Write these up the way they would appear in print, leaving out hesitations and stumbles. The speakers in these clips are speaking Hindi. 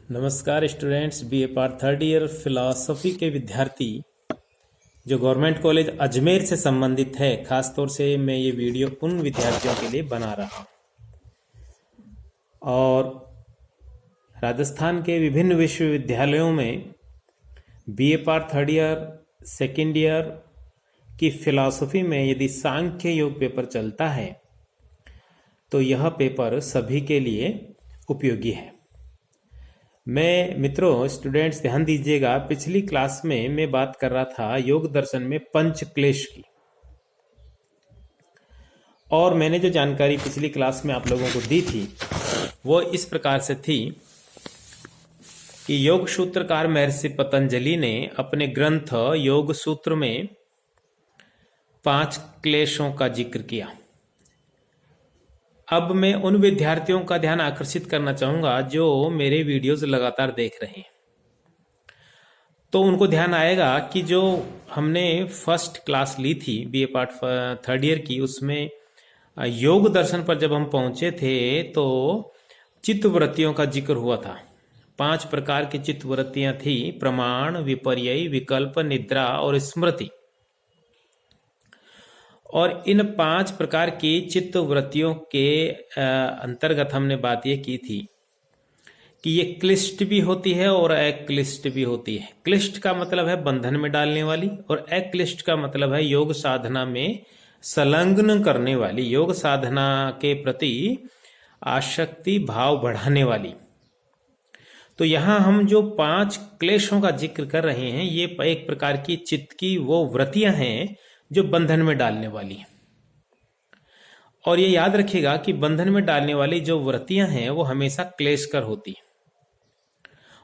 नमस्कार students, BA part third year philosophy के विद्यार्थी जो गवर्नमेंट कॉलेज अजमेर से संबंधित है। खासतौर से मैं ये वीडियो उन विद्यार्थियों के लिए बना रहा हूँ और राजस्थान के विभिन्न विश्वविद्यालयों में BA part third year second year की फिलॉसफी में यदि सांख्य योग पेपर चलता है तो यह पेपर सभी के लिए उपयोगी है। मैं मित्रों, स्टूडेंट्स ध्यान दीजिएगा, पिछली क्लास में मैं बात कर रहा था योग दर्शन में पंच क्लेश की, और मैंने जो जानकारी पिछली क्लास में आप लोगों को दी थी वो इस प्रकार से थी कि योग सूत्रकार महर्षि पतंजलि ने अपने ग्रंथ योग सूत्र में 5 क्लेशों का जिक्र किया। अब मैं उन विद्यार्थियों का ध्यान आकर्षित करना चाहूंगा जो मेरे वीडियोस लगातार देख रहे हैं। तो उनको ध्यान आएगा कि जो हमने फर्स्ट क्लास ली थी बीए पार्ट थर्ड ईयर की, उसमें योग दर्शन पर जब हम पहुंचे थे तो चित्तवृत्तियों का जिक्र हुआ था। 5 प्रकार की चित्तवृत्तियां थी: प्रमाण, विपर्यय, विकल्प, निद्रा और स्मृति। और इन 5 प्रकार की चित्त वृत्तियों के अंतर्गत हमने बात यह की थी कि ये क्लिष्ट भी होती है और अक्लिष्ट भी होती है। क्लिष्ट का मतलब है बंधन में डालने वाली, और अक्लिष्ट का मतलब है योग साधना में संलग्न करने वाली, योग साधना के प्रति आसक्ति भाव बढ़ाने वाली। तो यहां हम जो 5 क्लेशों का जिक्र कर रहे हैं, ये एक प्रकार की चित्त की वो वृत्तियां हैं जो बंधन में डालने वाली है। और ये याद रखिएगा कि बंधन में डालने वाली जो वृत्तियां हैं वो हमेशा क्लेशकर होती है।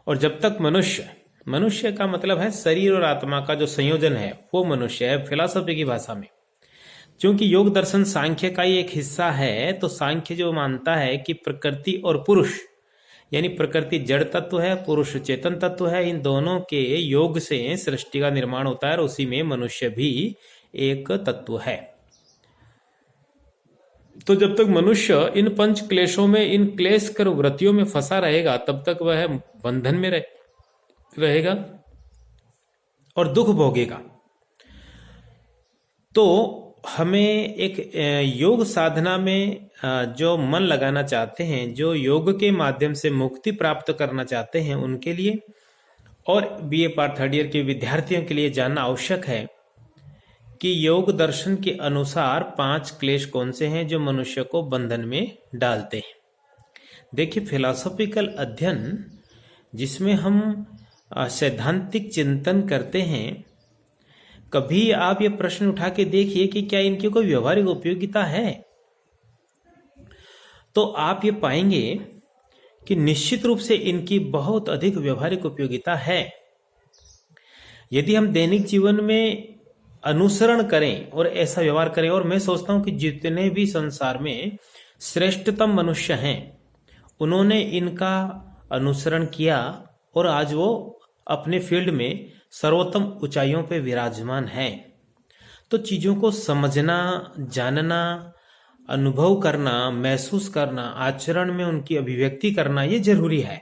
और जब तक मनुष्य का मतलब है शरीर और आत्मा का जो संयोजन है वो मनुष्य है फिलॉसफी की भाषा में। क्योंकि योग दर्शन सांख्य का ही एक हिस्सा है, तो सांख्य जो मानता है कि प्रकृति और पुरुष, यानी प्रकृति जड़ तत्व है, पुरुष चेतन तत्व है, इन दोनों के योग से सृष्टि का निर्माण होता है और उसी में मनुष्य भी एक तत्व है। तो जब तक मनुष्य इन 5 क्लेशों में, इन क्लेश कर वृत्तियों में फंसा रहेगा, तब तक वह बंधन में रहेगा और दुख भोगेगा। तो हमें एक योग साधना में जो मन लगाना चाहते हैं, जो योग के माध्यम से मुक्ति प्राप्त करना चाहते हैं, उनके लिए और बीए पार्ट थर्ड ईयर के विद्यार्थियों के लिए जानना आवश्यक है कि योग दर्शन के अनुसार 5 क्लेश कौन से हैं जो मनुष्य को बंधन में डालते हैं। देखिए, फिलॉसॉफिकल अध्ययन जिसमें हम सैद्धांतिक चिंतन करते हैं, कभी आप ये प्रश्न उठा के देखिए कि क्या इनकी कोई व्यवहारिक उपयोगिता है। तो आप ये पाएंगे कि निश्चित रूप से इनकी बहुत अधिक व्यवहारिक उपयोगिता है। यदि हम दैनिक जीवन में अनुसरण करें और ऐसा व्यवहार करें, और मैं सोचता हूं कि जितने भी संसार में श्रेष्ठतम मनुष्य हैं उन्होंने इनका अनुसरण किया और आज वो अपने फील्ड में सर्वोत्तम ऊंचाइयों पे विराजमान है। तो चीजों को समझना, जानना, अनुभव करना, महसूस करना, आचरण में उनकी अभिव्यक्ति करना, ये जरूरी है।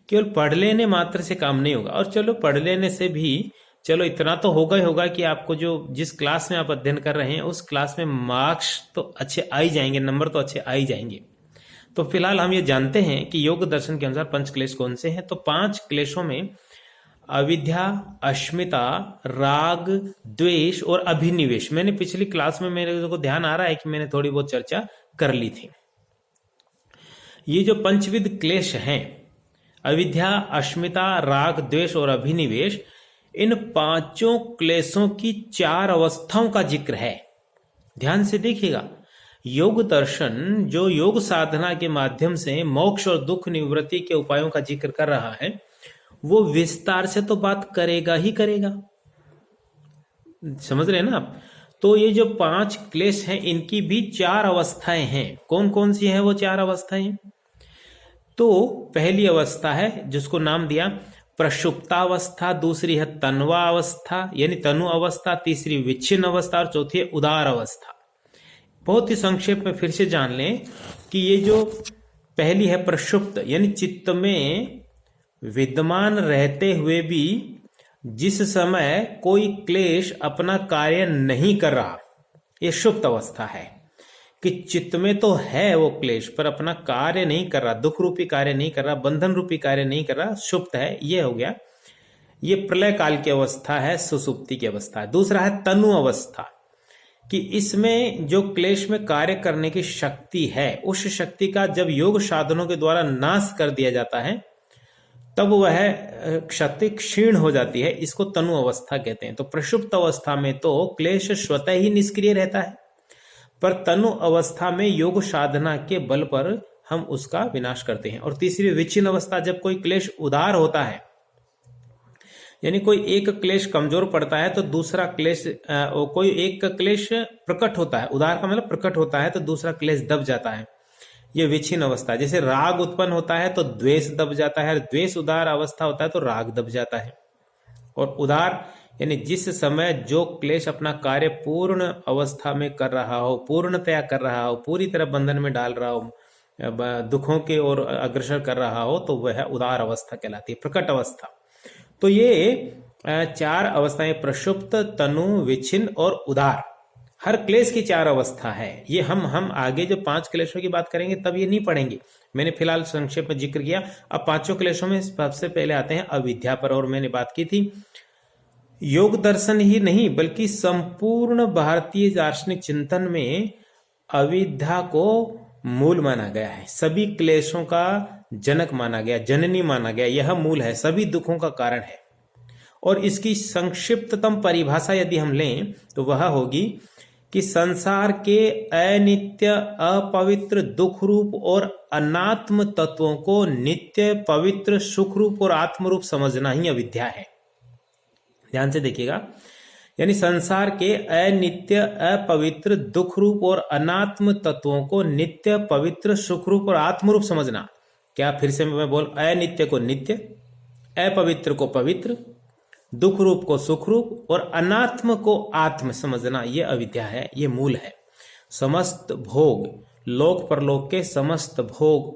केवल पढ़ लेने मात्र से काम नहीं होगा। और चलो, पढ़ लेने से भी चलो इतना तो होगा ही होगा कि आपको जो जिस क्लास में आप अध्ययन कर रहे हैं उस क्लास में मार्क्स तो अच्छे आ ही जाएंगे, नंबर तो अच्छे आ ही जाएंगे। तो फिलहाल हम ये जानते हैं कि योग दर्शन के अनुसार 5 क्लेश कौन से हैं। तो 5 क्लेशों में अविद्या, अस्मिता, राग, द्वेष और अभिनिवेश, मैंने पिछली क्लास में, मेरे को ध्यान आ रहा है कि मैंने थोड़ी बहुत चर्चा कर ली थी। ये जो पंचविध क्लेश हैं, अविद्या, अस्मिता, राग, द्वेष और अभिनिवेश, इन 5 क्लेशों की 4 अवस्थाओं का जिक्र है। ध्यान से देखिएगा, योग दर्शन जो योग साधना के माध्यम से मोक्ष और दुख निवृत्ति के उपायों का जिक्र कर रहा है, वो विस्तार से तो बात करेगा ही करेगा। समझ रहे हैं ना आप? तो ये जो 5 क्लेश हैं, इनकी भी 4 अवस्थाएं हैं। कौन कौन सी हैं वो 4 अवस्थाएं? तो पहली अवस्था है जिसको नाम दिया प्रसुप्तावस्था, दूसरी है तन्वा अवस्था यानी तनु अवस्था, तीसरी विच्छिन्न अवस्था और चौथी है उदार अवस्था। बहुत ही संक्षेप में फिर से जान लें कि ये जो पहली है प्रसुप्त यानी चित्त में विद्यमान रहते हुए भी जिस समय कोई क्लेश अपना कार्य नहीं कर रहा, यह सुप्त अवस्था है। कि चित्त में तो है वो क्लेश, पर अपना कार्य नहीं कर रहा, दुख रूपी कार्य नहीं कर रहा, बंधन रूपी कार्य नहीं कर रहा, सुप्त है, ये हो गया। ये प्रलय काल की अवस्था है, सुसुप्ति की अवस्था है। दूसरा है तनु अवस्था, कि इसमें जो क्लेश में कार्य करने की शक्ति है, उस शक्ति का जब योग साधनों के द्वारा नाश कर दिया जाता है, तब वह शक्ति क्षीण हो जाती है। इसको तनु अवस्था कहते हैं। तो प्रसुप्त अवस्था में तो क्लेश स्वतः ही निष्क्रिय रहता है, पर तनु अवस्था में योग साधना के बल पर हम उसका विनाश करते हैं। और तीसरी विच्छिन्न अवस्था, जब कोई क्लेश उदार होता है, यानी कोई एक क्लेश कमजोर पड़ता है तो दूसरा क्लेश, कोई एक क्लेश प्रकट होता है, उदार का मतलब प्रकट होता है, तो दूसरा क्लेश दब जाता है, ये विच्छिन्न अवस्था। जैसे राग उत्पन्न होता है तो द्वेष दब जाता है, द्वेष उदार अवस्था होता है तो राग दब जाता है। और उदार यानी जिस समय जो क्लेश अपना कार्य पूर्ण अवस्था में कर रहा हो, पूर्णतया कर रहा हो, पूरी तरह बंधन में डाल रहा हो, दुखों के ओर अग्रसर कर रहा हो, तो वह उदार अवस्था कहलाती है, प्रकट अवस्था। तो ये चार अवस्थाएं, प्रसुप्त, तनु, विच्छिन्न और उदार, हर क्लेश की चार अवस्था है। ये हम आगे जो 5 क्लेशों की बात करेंगे तब ये नहीं पढ़ेंगे, मैंने फिलहाल संक्षेप में जिक्र किया। अब 5 क्लेशों में सबसे पहले आते हैं अविद्या पर, और मैंने बात की थी योग दर्शन ही नहीं बल्कि संपूर्ण भारतीय दार्शनिक चिंतन में अविद्या को मूल माना गया है, सभी क्लेशों का जनक माना गया, जननी माना गया, यह मूल है, सभी दुखों का कारण है। और इसकी संक्षिप्ततम परिभाषा यदि हम लें तो वह होगी कि संसार के अनित्य, अपवित्र, दुख रूप और अनात्म तत्वों को नित्य, पवित्र, सुख रूप और आत्म रूप समझना ही अविद्या है। ध्यान से देखिएगा, यानी संसार के अनित्य, अपवित्र, दुख रूप और अनात्म तत्वों को नित्य, पवित्र, सुख रूप और आत्म रूप समझना। क्या फिर से मैं बोल, अनित्य को नित्य, अपवित्र को पवित्र, दुख रूप को सुख रूप और अनात्म को आत्म समझना, यह अविद्या है, यह मूल है। समस्त भोग, लोक परलोक के समस्त भोग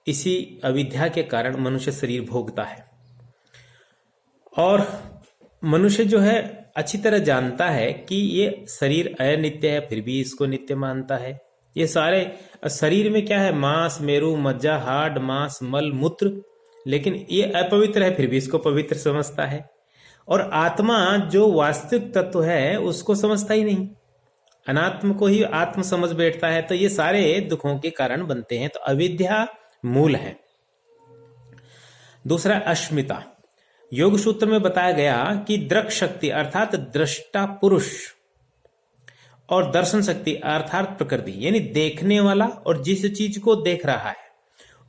इसी अविद्या के कारण मनुष्य शरीर भोगता है। और मनुष्य जो है अच्छी तरह जानता है कि ये शरीर अनित्य है, फिर भी इसको नित्य मानता है। ये सारे शरीर में क्या है, मांस, मेरू, मज्जा, हाड़, मांस, मल, मूत्र, लेकिन ये अपवित्र है, फिर भी इसको पवित्र समझता है। और आत्मा जो वास्तविक तत्व है उसको समझता ही नहीं, अनात्म को ही आत्म समझ बैठता है। तो ये सारे दुखों के कारण बनते हैं। तो अविद्या मूल है। दूसरा अस्मिता, योग सूत्र में बताया गया कि दृक् शक्ति अर्थात दृष्टा पुरुष और दर्शन शक्ति अर्थात प्रकृति, यानी देखने वाला और जिस चीज को देख रहा है,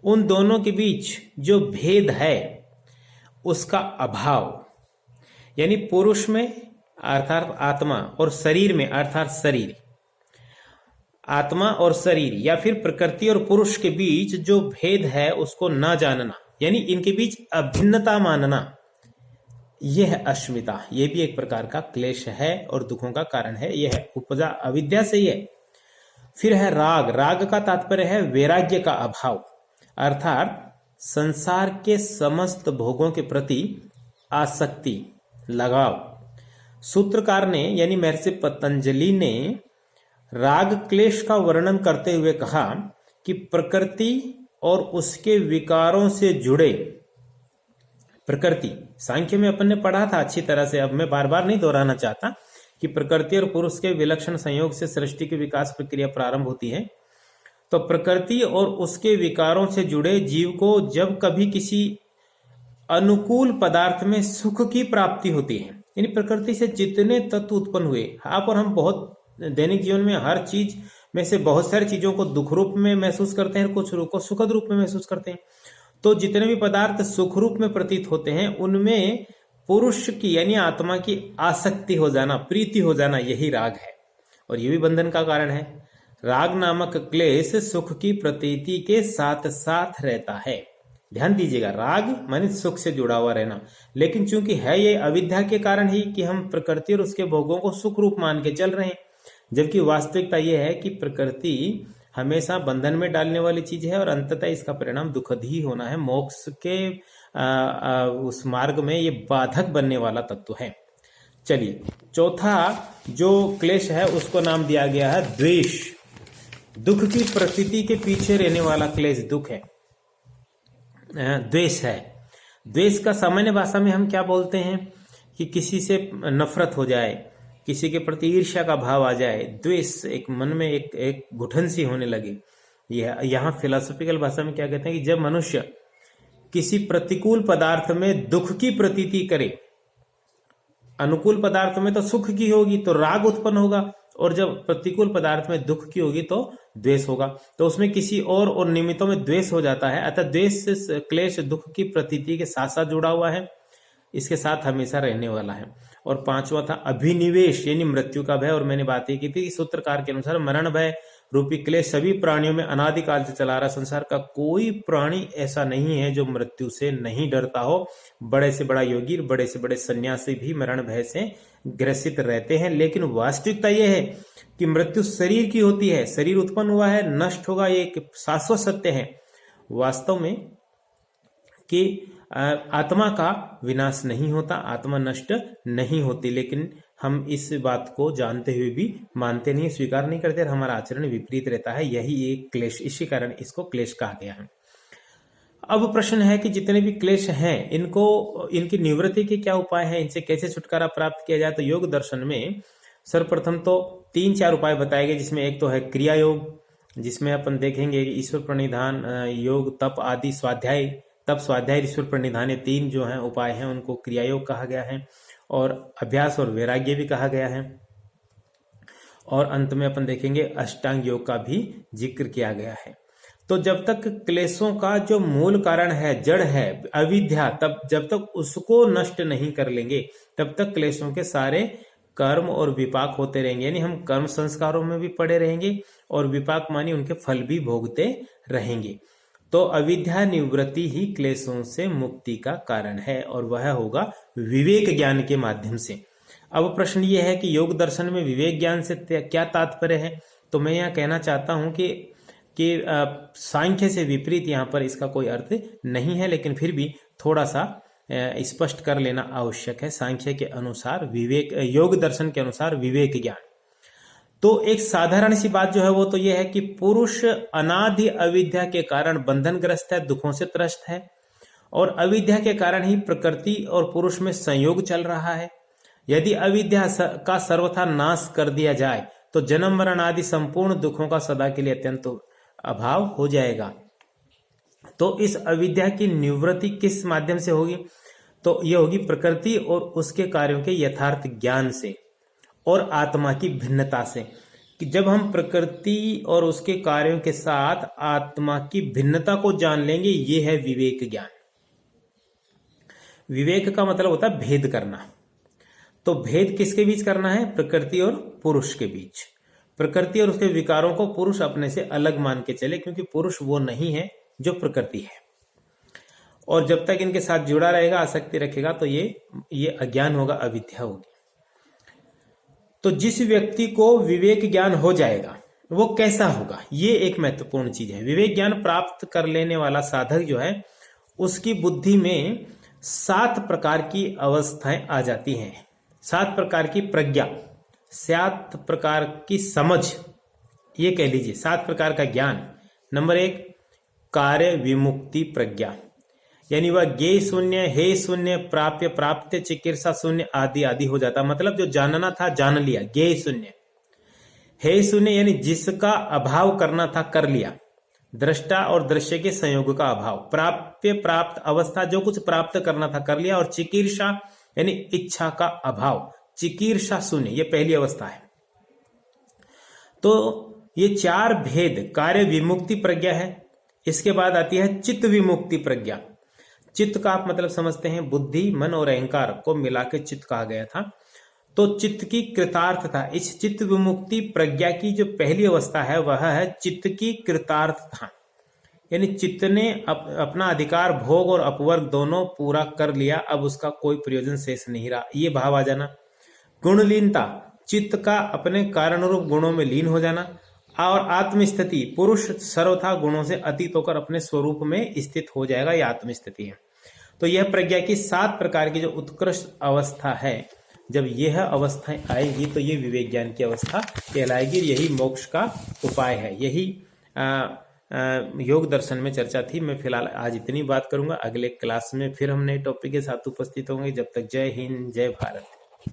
उन दोनों के बीच जो भेद है उसका अभाव, यानी पुरुष में अर्थात आत्मा और शरीर में अर्थात शरीर, आत्मा और शरीर या फिर प्रकृति और पुरुष के बीच जो भेद है उसको न जानना, यानी इनके बीच अभिन्नता मानना, यह है अस्मिता। यह भी एक प्रकार का क्लेश है और दुखों का कारण है। यह उपजा अविद्या से ही है। फिर है राग, राग का तात्पर्य है वैराग्य का अभाव, अर्थात संसार के समस्त भोगों के प्रति आसक्ति, लगाव। सूत्रकार ने यानी महर्षि पतंजलि ने राग क्लेश का वर्णन करते हुए कहा कि प्रकृति और उसके विकारों से जुड़े, प्रकृति सांख्य में अपन ने पढ़ा था अच्छी तरह से, अब मैं बार बार नहीं दोहराना चाहता, कि प्रकृति और पुरुष के विलक्षण संयोग से सृष्टि की विकास प्रक्रिया प्रारंभ होती है। तो प्रकृति और उसके विकारों से जुड़े जीव को जब कभी किसी अनुकूल पदार्थ में सुख की प्राप्ति होती है, यानी प्रकृति से जितने तत्व उत्पन्न हुए, आप और हम बहुत दैनिक जीवन में हर चीज में से बहुत सारी चीजों को दुख रूप में महसूस करते हैं, कुछ को सुखद रूप में महसूस करते हैं। तो जितने भी पदार्थ सुख रूप में प्रतीत होते हैं उनमें पुरुष की यानी आत्मा की आसक्ति हो जाना, प्रीति हो जाना, यही राग है और ये भी बंधन का कारण है। राग नामक क्लेश सुख की प्रतीति के साथ साथ रहता है। ध्यान दीजिएगा, राग माने सुख से जुड़ा हुआ रहना, लेकिन चूंकि है ये अविद्या के कारण ही कि हम प्रकृति और उसके भोगों को सुख रूप मान के चल रहे हैं, जबकि वास्तविकता यह है कि प्रकृति हमेशा बंधन में डालने वाली चीज है और अंततः इसका परिणाम दुखद ही होना है। मोक्ष के उस मार्ग में ये बाधक बनने वाला तत्व है। चलिए, चौथा जो क्लेश है उसको नाम दिया गया है द्वेष। दुख की प्रकृति के पीछे रहने वाला क्लेश दुख है, द्वेष है। द्वेष का सामान्य भाषा में हम क्या बोलते हैं कि किसी से नफरत हो जाए, किसी के प्रति ईर्ष्या का भाव आ जाए, द्वेष एक मन में एक घुटन सी होने लगे। यहाँ फिलोसॉफिकल भाषा में क्या कहते हैं कि जब मनुष्य किसी प्रतिकूल पदार्थ में दुख की प्रतीति करे, अनुकूल पदार्थ में तो सुख की होगी तो राग उत्पन्न होगा, और जब प्रतिकूल पदार्थ में दुख की होगी तो द्वेष होगा। तो उसमें किसी और निमित्तों में द्वेष हो जाता है। अतः द्वेष क्लेश दुख की प्रतीति के साथ साथ जुड़ा हुआ है, इसके साथ हमेशा रहने वाला है। और पांचवा था अभिनिवेश, यानी मृत्यु का भय। और मैंने बात की थी सूत्रकार के अनुसार मरण भय रूपी क्लेश सभी प्राणियों में अनादिकाल से चला रहा। संसार का कोई प्राणी ऐसा नहीं है जो मृत्यु से नहीं डरता हो। बड़े से बड़ा योगी, बड़े से बड़े सन्यासी भी मरण भय से ग्रसित रहते हैं। लेकिन वास्तविकता यह है कि मृत्यु शरीर की होती है, शरीर उत्पन्न हुआ है, नष्ट होगा, ये एक शाश्वत सत्य है। वास्तव में कि आत्मा का विनाश नहीं होता, आत्मा नष्ट नहीं होती, लेकिन हम इस बात को जानते हुए भी मानते नहीं, स्वीकार नहीं करते और हमारा आचरण विपरीत रहता है। यही एक क्लेश, इसी कारण इसको क्लेश कहा गया है। अब प्रश्न है कि जितने भी क्लेश हैं इनकी निवृत्ति के क्या उपाय हैं, इनसे कैसे छुटकारा प्राप्त किया जाए। तो योग दर्शन में सर्वप्रथम तो 3-4 उपाय बताए गए, जिसमें एक तो है क्रिया योग, जिसमें अपन देखेंगे कि ईश्वर प्रणिधान योग, तप आदि, स्वाध्याय, तप स्वाध्याय ईश्वर प्रणिधान, ये 3 जो हैं उपाय हैं उनको क्रिया योग कहा गया है। और अभ्यास और वैराग्य भी कहा गया है। और अंत में अपन देखेंगे अष्टांग योग का भी जिक्र किया गया है। तो जब तक क्लेशों का जो मूल कारण है, जड़ है अविद्या, तब जब तक उसको नष्ट नहीं कर लेंगे तब तक क्लेशों के सारे कर्म और विपाक होते रहेंगे। यानी हम कर्म संस्कारों में भी पड़े रहेंगे और विपाक मानी उनके फल भी भोगते रहेंगे। तो अविद्या निवृत्ति ही क्लेशों से मुक्ति का कारण है, और वह होगा विवेक ज्ञान के माध्यम से। अब प्रश्न ये है कि योग दर्शन में विवेक ज्ञान से क्या तात्पर्य है। तो मैं यहाँ कहना चाहता हूं कि सांख्य से विपरीत यहाँ पर इसका कोई अर्थ नहीं है, लेकिन फिर भी थोड़ा सा स्पष्ट कर लेना आवश्यक है। सांख्य के अनुसार विवेक, योग दर्शन के अनुसार विवेक ज्ञान, तो एक साधारण सी बात जो है वो तो ये है कि पुरुष अनादि अविद्या के कारण बंधनग्रस्त है, दुखों से त्रस्त है, और अविद्या के कारण ही प्रकृति और पुरुष में संयोग चल रहा है। यदि अविद्या का सर्वथा नाश कर दिया जाए तो जन्म मरण आदि संपूर्ण दुखों का सदा के लिए अत्यंत अभाव हो जाएगा। तो इस अविद्या की निवृत्ति किस माध्यम से होगी। तो यह होगी प्रकृति और उसके कार्यों के यथार्थ ज्ञान से और आत्मा की भिन्नता से। कि जब हम प्रकृति और उसके कार्यों के साथ आत्मा की भिन्नता को जान लेंगे, ये है विवेक ज्ञान। विवेक का मतलब होता है भेद करना। तो भेद किसके बीच करना है, प्रकृति और पुरुष के बीच। प्रकृति और उसके विकारों को पुरुष अपने से अलग मान के चले, क्योंकि पुरुष वो नहीं है जो प्रकृति है। और जब तक इनके साथ जुड़ा रहेगा, आसक्ति रखेगा, तो ये अज्ञान होगा, अविद्या होगी। तो जिस व्यक्ति को विवेक ज्ञान हो जाएगा वो कैसा होगा, ये एक महत्वपूर्ण चीज है। विवेक ज्ञान प्राप्त कर लेने वाला साधक जो है उसकी बुद्धि में 7 प्रकार की अवस्थाएं आ जाती हैं, 7 प्रकार की प्रज्ञा, 7 प्रकार की समझ, ये कह लीजिए 7 प्रकार का ज्ञान। नंबर 1 कार्य विमुक्ति प्रज्ञा, यानी वह ज्ञेय शून्य, हे शून्य, प्राप्य प्राप्त, चिकित्सा शून्य आदि आदि हो जाता। मतलब जो जानना था जान लिया, ज्ञेय शून्य। हे शून्य यानी जिसका अभाव करना था कर लिया, दृष्टा और दृश्य के संयोग का अभाव। प्राप्य प्राप्त अवस्था, जो कुछ प्राप्त करना था कर लिया। और चिकीर्षा यानी इच्छा का अभाव, चिकीर्षा शून्य, ये पहली अवस्था है। तो ये 4 भेद कार्य विमुक्ति प्रज्ञा है। इसके बाद आती है चित्त विमुक्ति प्रज्ञा। चित्त का आप मतलब समझते हैं बुद्धि, मन और अहंकार को मिला के चित्त कहा गया था। तो चित्त की कृतार्थता, इस चित्त विमुक्ति प्रज्ञा की जो पहली अवस्था है वह है चित्त की कृतार्थता। यानी चित्त ने अपना अधिकार, भोग और अपवर्ग दोनों पूरा कर लिया, अब उसका कोई प्रयोजन शेष नहीं रहा, ये भाव आ जाना। गुणलीनता, चित्त का अपने कारण रूप गुणों में लीन हो जाना। और आत्मस्थिति, पुरुष सर्वथा गुणों से अतीत होकर अपने स्वरूप में स्थित हो जाएगा, यह आत्मस्थिति है। तो यह प्रज्ञा की 7 प्रकार की जो उत्कृष्ट अवस्था है, जब यह अवस्थाएं आएगी तो ये विवेक ज्ञान की अवस्था कहलाएगी। यही मोक्ष का उपाय है, यही योग दर्शन में चर्चा थी। मैं फिलहाल आज इतनी बात करूंगा, अगले क्लास में फिर हम नए टॉपिक के साथ उपस्थित होंगे। जब तक जय हिंद, जय भारत।